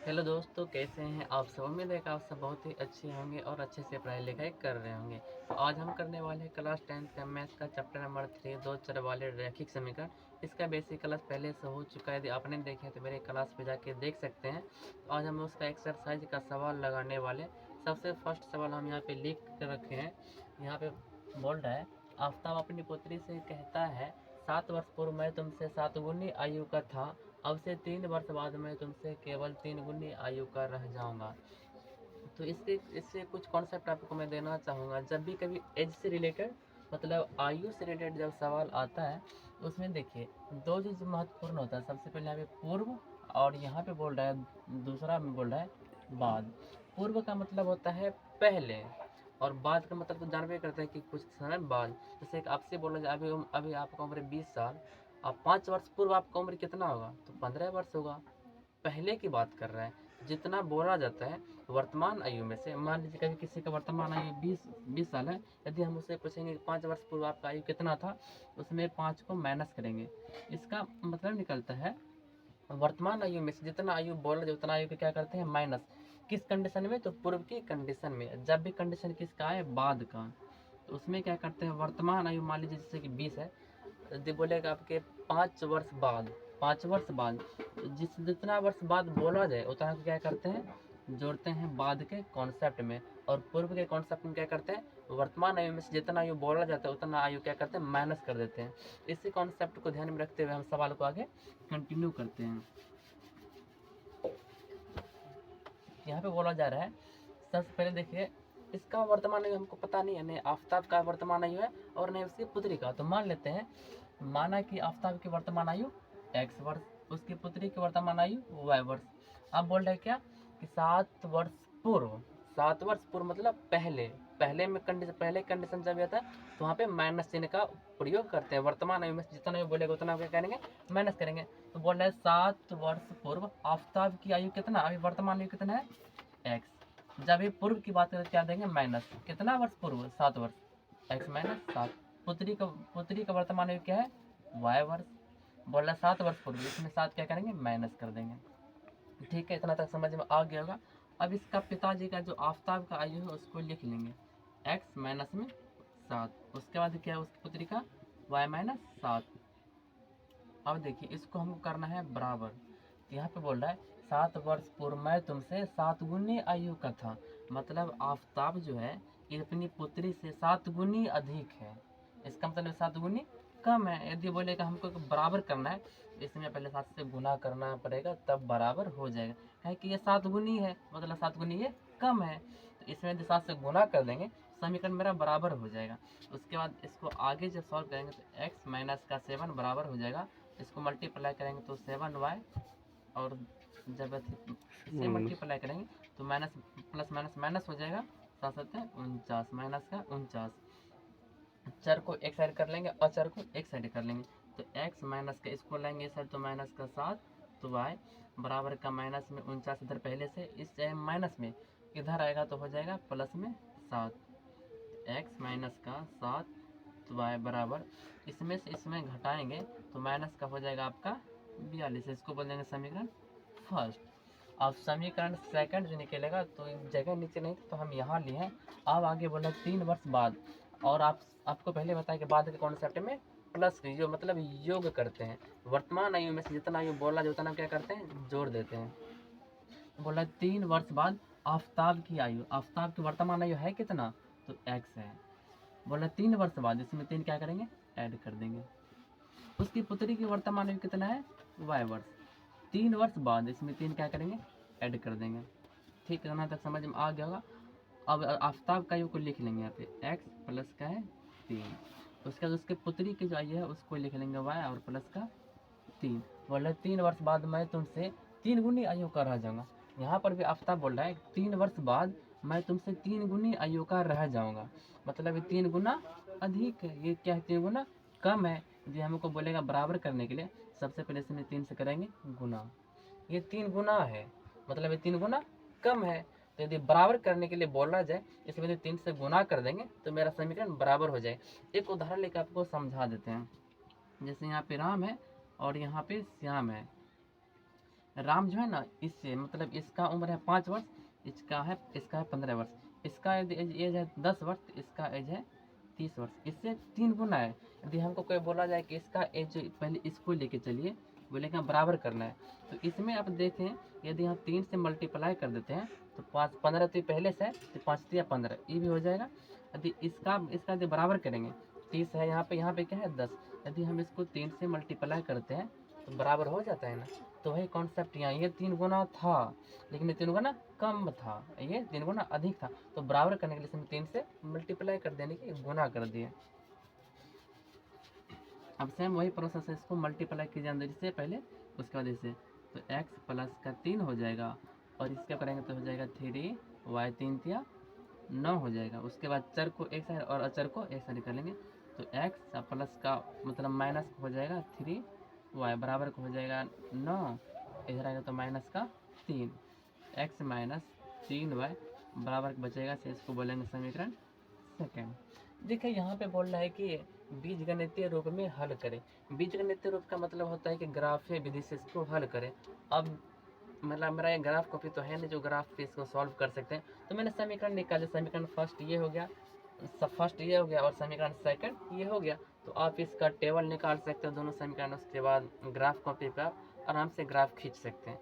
Hello दोस्तों, कैसे हैं आप सब। उम्मीद है कि आप सब बहुत ही अच्छे होंगे और अच्छे से पढ़ाई लिखाई कर रहे होंगे। तो आज हम करने वाले हैं क्लास 10th का मैथ का चैप्टर नंबर 3 दो चर वाले रैखिक समीकरण। इसका बेसिक क्लास पहले से हो चुका है, यदि आपने देखे तो मेरे क्लास पे जाके देख सकते हैं। तो आज हम उसका एक्सरसाइज का सवाल लगाने वाले। सबसे फर्स्ट सवाल हम यहाँ पे लिख कर रखे हैं। यहाँ पे बोल रहा है, आफ्ताब अपनी पुत्री से कहता है, 7 वर्ष पूर्व मैं तुमसे 7 गुनी आयु का था, अब से 3 वर्ष बाद मैं तुमसे केवल 3 गुनी आयु का रह जाऊंगा। तो इससे कुछ कॉन्सेप्ट आपको मैं देना चाहूँगा। जब भी कभी एज से रिलेटेड, मतलब आयु से रिलेटेड जब सवाल आता है, उसमें देखिए दो चीज़ महत्वपूर्ण होता है। सबसे पहले यहाँ पे पूर्व, और यहाँ पे बोल रहा है दूसरा में बोल रहा है बाद। पूर्व का मतलब होता है पहले, और बाद का मतलब तो जानबे करते हैं कि कुछ समय बाद। जैसे एक आपसे बोला जाए, अभी आपका उम्र 20 साल, अब 5 वर्ष पूर्व आपका उम्र कितना होगा, तो 15 वर्ष होगा। पहले की बात कर रहे हैं। जितना बोला जाता है वर्तमान आयु में से, मान लीजिए कभी किसी का वर्तमान आयु 20 साल है, यदि हम उससे पूछेंगे 5 वर्ष पूर्व आपका आयु कितना था, उसमें 5 को माइनस करेंगे। इसका मतलब निकलता है वर्तमान आयु में से जितना आयु बोला जाए उतना आयु को क्या करते हैं, माइनस। किस कंडीशन में, तो पूर्व की कंडीशन में। जब भी कंडीशन किसका है, बाद का, तो उसमें क्या करते हैं, वर्तमान आयु मान लीजिए जैसे कि 20 है, यदि बोलेगा आपके 5 वर्ष बाद, 5 वर्ष बाद, जितना वर्ष बाद बोला जाए उतना को क्या करते हैं, जोड़ते हैं बाद के कॉन्सेप्ट में। और पूर्व के कॉन्सेप्ट में क्या करते हैं, वर्तमान आयु में से जितना आयु बोला जाता है उतना आयु क्या करते हैं, माइनस कर देते हैं। इसी कॉन्सेप्ट को ध्यान में रखते हुए हम सवाल को आगे कंटिन्यू करते हैं। यहाँ पे बोला जा रहा है, सबसे पहले देखिए इसका वर्तमान आयु हमको पता नहीं है, नहीं आफ्ताब का वर्तमान आयु है और नहीं उसकी पुत्री का। तो मान लेते हैं, माना कि आफ्ताब की वर्तमान आयु x वर्ष, उसकी पुत्री की वर्तमान आयु y वर्ष। अब बोल रहे हैं क्या कि 7 वर्ष पूर्व, 7 वर्ष पूर्व मतलब पहले, पहले कंडीशन जब आता है तो वहाँ पे माइनस चिन्ह का प्रयोग करते हैं। वर्तमान आयु में जितना भी बोलेगा उतना क्या करेंगे, माइनस करेंगे। तो बोल रहे हैं 7 वर्ष पूर्व आफ्ताब की आयु कितना, अभी वर्तमान आयु कितना है x। जब भी पूर्व की बात करें क्या देंगे, माइनस। कितना वर्ष पूर्व, 7 वर्ष, x माइनस 7। पुत्री का वर्तमान आयु क्या है, y वर्ष। बोल रहा है 7 वर्ष पूर्व, इसमें 7 क्या करेंगे, माइनस कर देंगे। ठीक है, इतना तक समझ में आ गया होगा। अब इसका पिताजी का जो आफ्ताब का आयु है उसको लिख लेंगे, x माइनस में 7। उसके बाद क्या है, उसकी पुत्री का y माइनस 7। अब देखिए इसको हमको करना है बराबर। यहाँ पे बोल रहा है 7 वर्ष पूर्व मैं तुमसे 7 गुनी आयु का था, मतलब आफ्ताब जो है ये अपनी पुत्री से 7 गुनी अधिक है। इसका मतलब 7 गुनी कम है। यदि बोलेगा हमको बराबर करना है, इसमें पहले 7 से गुना करना पड़ेगा तब बराबर हो जाएगा। कहे कि ये 7 गुनी है, मतलब 7 गुनी ये कम है। तो इसमें यदि 7 से गुना कर देंगे समीकरण मेरा बराबर हो जाएगा। उसके बाद इसको आगे जब सॉल्व करेंगे तो x माइनस का 7 बराबर हो जाएगा। इसको मल्टीप्लाई करेंगे तो 7y, और जब इसे मल्टीप्लाई करेंगे तो माइनस प्लस माइनस माइनस हो जाएगा, 7 माइनस का 49। चर को एक साइड कर लेंगे और चर को एक साइड कर लेंगे। तो x माइनस का इसको लेंगे इस साइड तो माइनस का 7, तो y बराबर का माइनस में 49 इधर पहले से, इस माइनस में इधर आएगा तो हो जाएगा प्लस में 7। x माइनस का 7 तो y बराबर, इसमें से इसमें घटाएंगे तो माइनस का हो जाएगा आपका 42। इसको बोल देंगे समीकरण फर्स्ट। अब समीकरण सेकंड जो निकलेगा तो जगह नीचे नहीं थी तो हम यहाँ लिए हैं। अब आगे बोला 3 वर्ष बाद, और आपको पहले बताया कि बाद के कॉन्सेप्ट में प्लस जो मतलब योग करते हैं। वर्तमान आयु में से जितना आयु बोला जो उतना क्या करते हैं, जोड़ देते हैं। बोला 3 वर्ष बाद आफ्ताब की आयु, आफ्ताब की वर्तमान आयु है कितना, तो x है। बोला 3 वर्ष बाद, इसमें 3 क्या करेंगे, ऐड कर देंगे। उसकी पुत्री की वर्तमान आयु कितना है, y वर्ष। 3 वर्ष बाद इसमें 3 क्या करेंगे, ऐड कर देंगे। ठीक है, यहाँ तक समझ में आ गया होगा। अब आफ्ताब का आयु को लिख लेंगे यहाँ पे, x प्लस का है 3। उसके बाद उसके पुत्री की जो आयु है उसको लिख लेंगे y और प्लस का 3। बोला 3 वर्ष बाद मैं तुमसे 3 गुनी आयु का रह जाऊंगा। यहाँ पर भी आफ्ताब बोल रहा है 3 वर्ष बाद मैं तुमसे 3 गुनी आयु का रह जाऊंगा, मतलब ये 3 गुना अधिक है। ये क्या है, 3 गुना कम है। यदि हमको बोलेगा बराबर करने के लिए, सबसे पहले इसमें 3 से करेंगे गुना। ये 3 गुना है, मतलब ये 3 गुना कम है। तो यदि बराबर करने के लिए बोला जाए, इसमें यदि 3 से गुना कर देंगे तो मेरा समीकरण बराबर हो जाए। एक उदाहरण लेकर आपको समझा देते हैं। जैसे यहाँ पे राम है और यहाँ पे श्याम है। राम जो है ना, इससे मतलब इसका उम्र है 5 वर्ष, इसका है 15 वर्ष, इसका यदि एज है 10 वर्ष, तो इसका एज है 30 वर्ष, इससे 3 गुना है। यदि हमको कोई बोला जाए कि इसका एज पहले इसको लेके चलिए, बोलेगा बराबर करना है, तो इसमें आप देखें यदि हम 3 से मल्टीप्लाई कर देते हैं तो 5 15 तो पहले से है, तो 5 या 15 ये भी हो जाएगा। यदि इसका यदि बराबर करेंगे, 30 है यहाँ पे क्या है 10, यदि हम इसको 3 से मल्टीप्लाई करते हैं तो बराबर हो जाता है ना। तो वही कॉन्सेप्ट यहाँ, ये 3 गुना था लेकिन ये 3 गुना कम था, ये 3 गुना अधिक था, तो बराबर करने के लिए इसमें 3 से मल्टीप्लाई कर देने की गुना कर दिए। अब सेम वही प्रोसेस है, इसको मल्टीप्लाई कीजिए अंदर से पहले, उसके बाद इसे, तो x प्लस का 3 हो जाएगा, और इसका करेंगे तो हो जाएगा 3y 3 तिया 9 हो जाएगा। उसके बाद चर को एक साइड और अचर को एक साइड कर लेंगे, तो x प्लस का मतलब माइनस हो जाएगा 3y बराबर को हो जाएगा 9, इधर आएगा तो माइनस का 3, x माइनस 3y बराबर बचेगा से, इसको बोलेंगे समीकरण सेकेंड। देखिए यहाँ पे बोल रहा है कि बीजगणितीय रूप में हल करें। बीजगणितीय रूप का मतलब होता है कि ग्राफीय विधि से इसको हल करें। अब मतलब मेरा ये ग्राफ कॉपी तो है नहीं जो ग्राफ पे इसको सॉल्व कर सकते हैं, तो मैंने समीकरण निकाले, समीकरण फर्स्ट ये हो गया, और समीकरण सेकंड ये हो गया। तो आप इसका टेबल निकाल सकते हो दोनों समीकरण, उसके बाद ग्राफ कॉपी पर आप आराम से ग्राफ खींच सकते हैं।